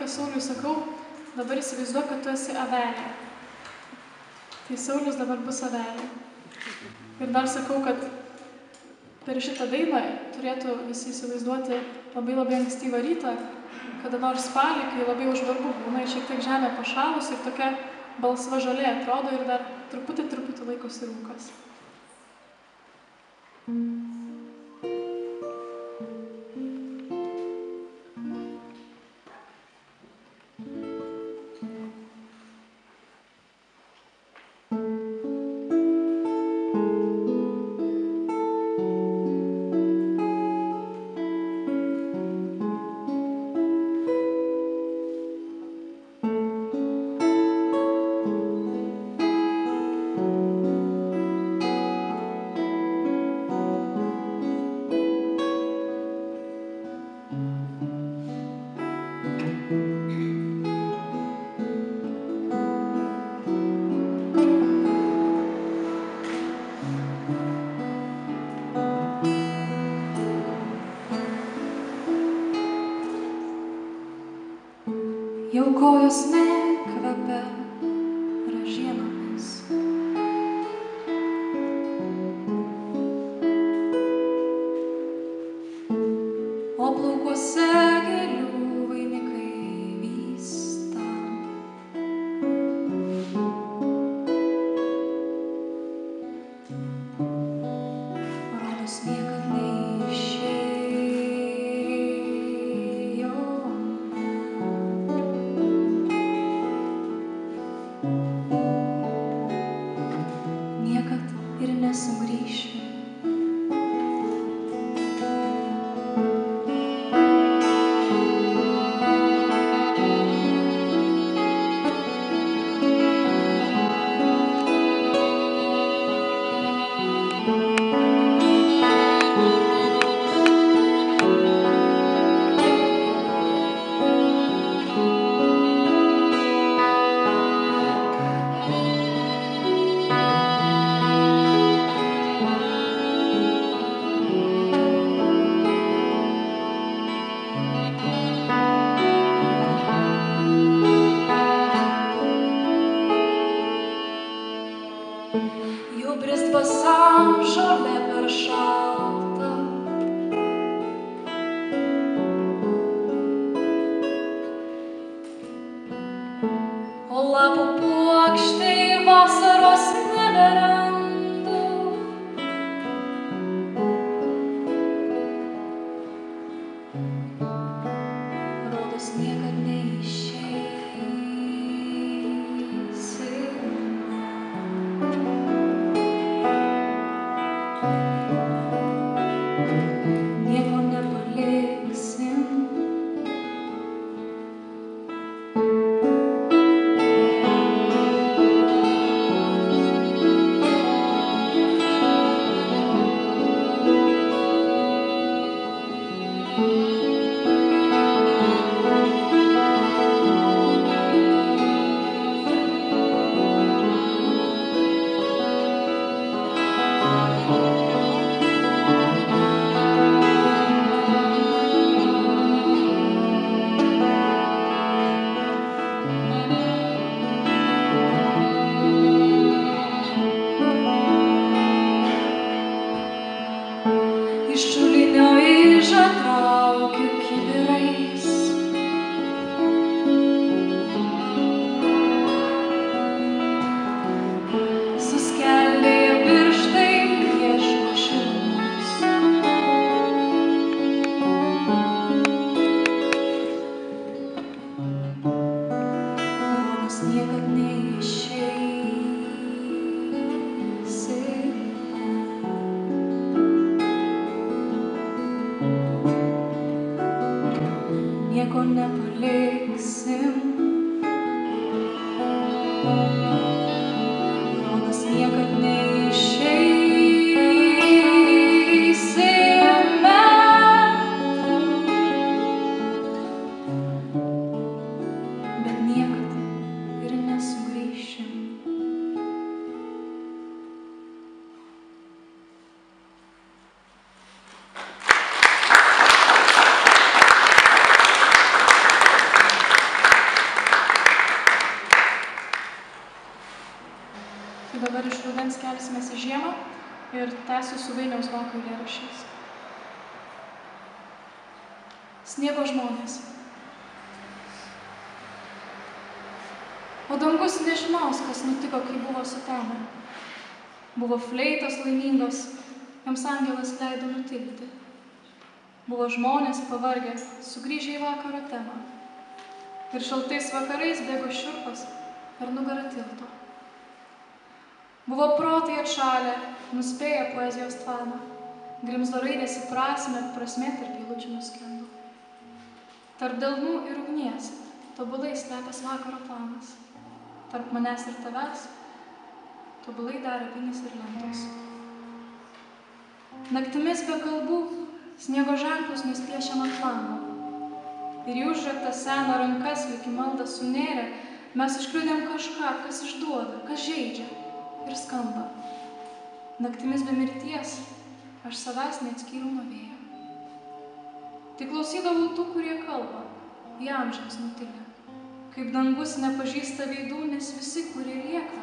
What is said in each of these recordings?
laiką Sauliui sakau, dabar įsivaizduok, kad tu esi avelė. Tai Saulius dabar bus avelė. Ir dar sakau, kad per šitą dainą turėtų visi įsivaizduoti labai ankstyvą rytą, kada nors spalį, kai labai užvarbu būna ir šiek tiek žemė pašalus ir tokia balsva žolė atrodo ir dar truputį laikosi rūkas. Jau kojos nekvepia ražienomis. O plaukuose gėlių vainikai vysta. Rodos niekad neišėjo. Niekad ir nesugrįšiu. Jau brist basam žolė per šalta. O lapų puokštei vasaros neberandu. Rodos niekad neišeisi. Nieko nepaliksim. Iš šulinio ižą traukiu kibirais. Suskeldėję pirštai ieško šilumos. Rodos niekad neišeisi. Nieko nepaliksim. Rodos niekad neišeisime. Bet niekad ir nesugrįšim. dabar iš rudens kelsimės į žiemą ir tęsiu su Vainiaus Roko eilėraščiais. Sniego žmonės. O dangus nežinos, kas nutiko, kai buvo sutemę. Buvo fleitos laimingos, joms angelas leido nutilti. Buvo žmonės pavargę, sugrįžę į vakaro temą. Ir šaltais vakarais bėgo šiurpas per nugarą tilto. Buvo protai atšalę, nuspėję poezijos tvaną. Grimzdo raidės į prasmę, prasmė tarp eilučių nuskendo. Tarp delnų ir ugnies tobulai slepės vakaro planas. Tarp manęs ir tavęs tobulai dera vinis ir lentos. Naktimis be kalbų sniego ženklus mes plėšiam ant lango. Ir į užraktą seną rankas lyg į maldą sunėrę mes užkliudėm kažką, kas išduoda, kas žeidžia ir skamba. Naktimis be mirties aš savęs neatskyriau nuo vėjo. Tik klausydavau tų, kurie kalba, į amžiams nutilę. Kaip dangus nepažįsta veidų, nes visi, kurie lieka,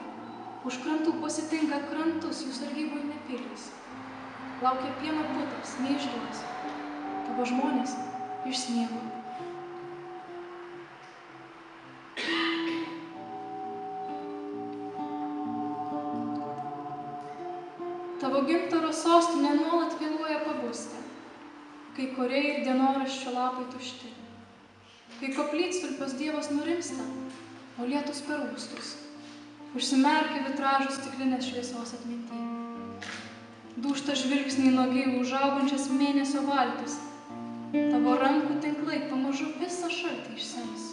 už krantų pasitinka krantus, jų sargyboj nepilys. Laukia pieno putas, neišduos, tavo žmonės iš sniego. Tavo gintaro sostinė nuolat vėluoja pabusti, kai koriai ir dienoraščio lapai tušti, kai koplytstulpios dievas nurimsta, o lietus per ūstus, užsimerkia vitražų stiklinės šviesos atminty. Dūžta žvilgsniai nuogiai užaugančias mėnesio valtis, tavo rankų tinklai pamažu visą šaltį išsems.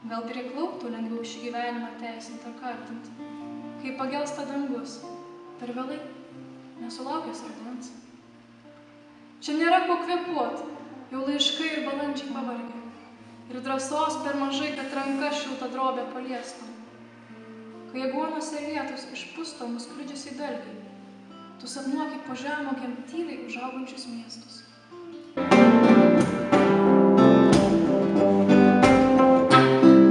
Gal prie klauptų lengviau šį gyvenimą teisint ar kartint, kai pagelsta dangus, per vėlai, nesulaukęs rudens. Čia nėra ko kvėpuot, jau laiškai ir balandžiai pavargę. Ir drąsos per mažai, kad ranka šiltą drobę paliestum. Kai aguonose lietus išpusto mus kliudžiusiai dalgiai, tu sapnuoki po žemuogėm tyliai užaugančius miestus.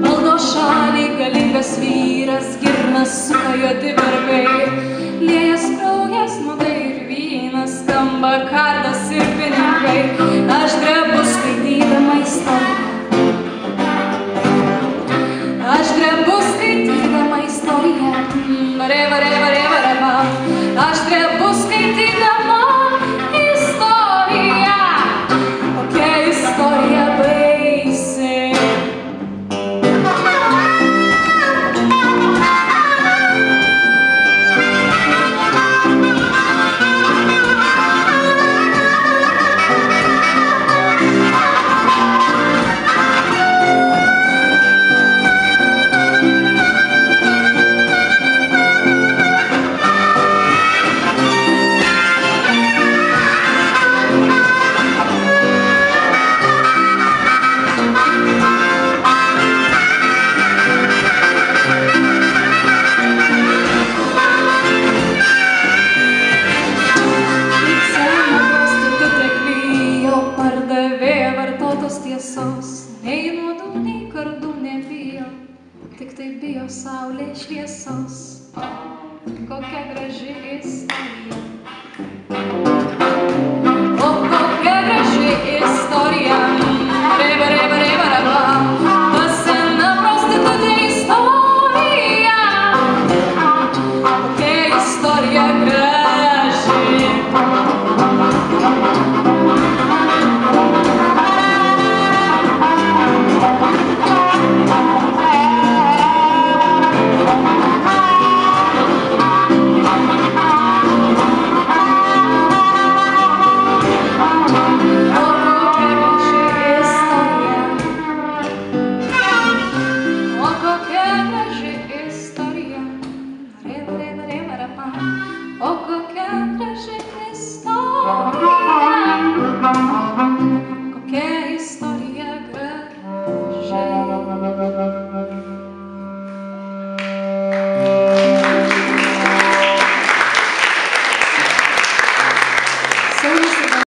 Valdo šaliai galingas vyras, girnas suka juodi vergai, liejas kraujas, nuodai ir vynas, skamba kardas ir pinigai. Aš drebu skaitydama istoriją. Aš drebu skaitydama istoriją. Reva, reva, reva, reva. Aš drebu skaitydama istoriją. Kokia istorija baisi. Nei nuodų, nei kardų nebijo, tik tai bijo saulė šviesos. O, kokia graži istorija. O, kokia graži istorija.